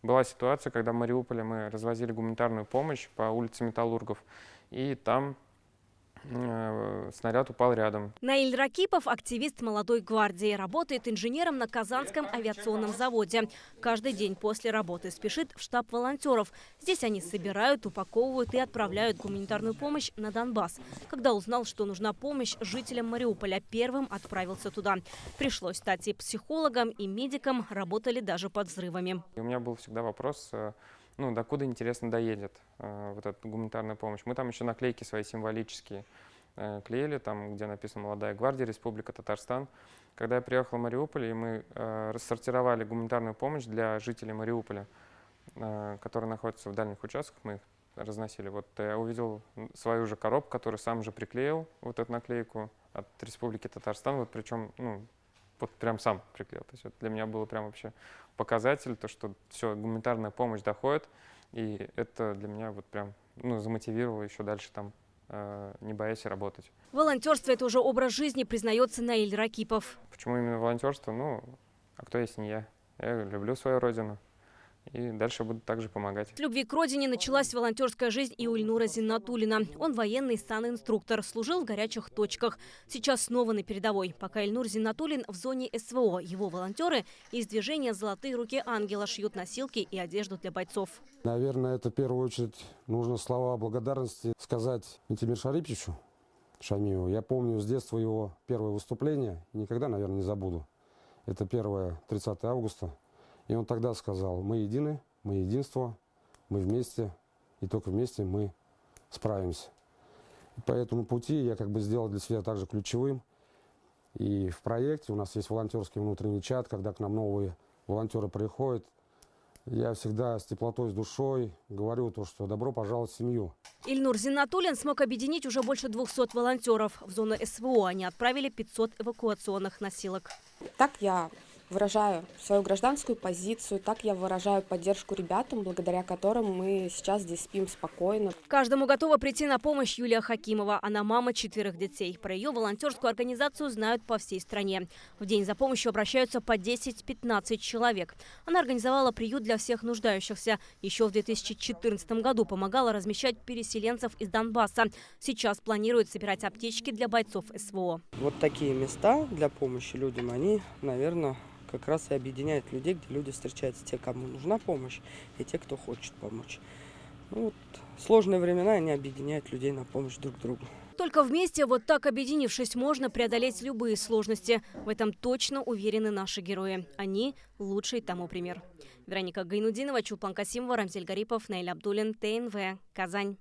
Была ситуация, когда в Мариуполе мы развозили гуманитарную помощь по улице Металлургов, и там снаряд упал рядом. Наиль Ракипов – активист молодой гвардии. Работает инженером на Казанском авиационном заводе. Каждый день после работы спешит в штаб волонтеров. Здесь они собирают, упаковывают и отправляют гуманитарную помощь на Донбасс. Когда узнал, что нужна помощь жителям Мариуполя, первым отправился туда. Пришлось стать и психологом, и медиком, работали даже под взрывами. И у меня был всегда вопрос, докуда, интересно, доедет вот эта гуманитарная помощь. Мы там еще наклейки свои символические клеили, там, где написано «Молодая гвардия, Республика Татарстан». Когда я приехал в Мариуполь, и мы рассортировали гуманитарную помощь для жителей Мариуполя, которые находятся в дальних участках, мы их разносили. Вот я увидел свою же коробку, которую сам же приклеил, вот эту наклейку от Республики Татарстан, вот причем, вот прям сам приклеил. То есть вот для меня было прям вообще показатель, то, что все, гуманитарная помощь доходит, и это для меня вот прям, замотивировало еще дальше там, не боясь работать. Волонтерство – это уже образ жизни, признается Наиль Ракипов. Почему именно волонтерство? А кто если не я? Я люблю свою родину. И дальше буду также помогать. С любви к родине началась волонтерская жизнь и у Ильнура Зиннатуллина. Он военный санинструктор, служил в горячих точках. Сейчас снова на передовой. Пока Ильнур Зиннатуллин в зоне СВО, его волонтеры из движения «Золотые руки ангела» шьют носилки и одежду для бойцов. Наверное, это в первую очередь нужно слова благодарности сказать Митимиру Шариповичу Шамиеву. Я помню с детства его первое выступление, никогда, наверное, не забуду. Это первое, 30 августа. И он тогда сказал: мы едины, мы единство, мы вместе, и только вместе мы справимся. И по этому пути я сделал для себя также ключевым. И в проекте у нас есть волонтерский внутренний чат, когда к нам новые волонтеры приходят. Я всегда с теплотой, с душой говорю то, что добро пожаловать в семью. Ильнур Зиннатуллин смог объединить уже больше 200 волонтеров. В зону СВО они отправили 500 эвакуационных носилок. Так я выражаю свою гражданскую позицию, так я выражаю поддержку ребятам, благодаря которым мы сейчас здесь спим спокойно. Каждому готова прийти на помощь Юлия Хакимова. Она мама 4 детей. Про ее волонтерскую организацию знают по всей стране. В день за помощью обращаются по 10-15 человек. Она организовала приют для всех нуждающихся. Еще в 2014 году помогала размещать переселенцев из Донбасса. Сейчас планирует собирать аптечки для бойцов СВО. Вот такие места для помощи людям, они, наверное, как раз и объединяют людей, где люди встречаются, те, кому нужна помощь, и те, кто хочет помочь. Сложные времена, они объединяют людей на помощь друг другу. Только вместе, вот так объединившись, можно преодолеть любые сложности. В этом точно уверены наши герои. Они лучший тому пример. Вероника Гайнудинова, Чулпан Касимова, Рамзель Гарипов, Наиль Абдуллин, ТНВ, Казань.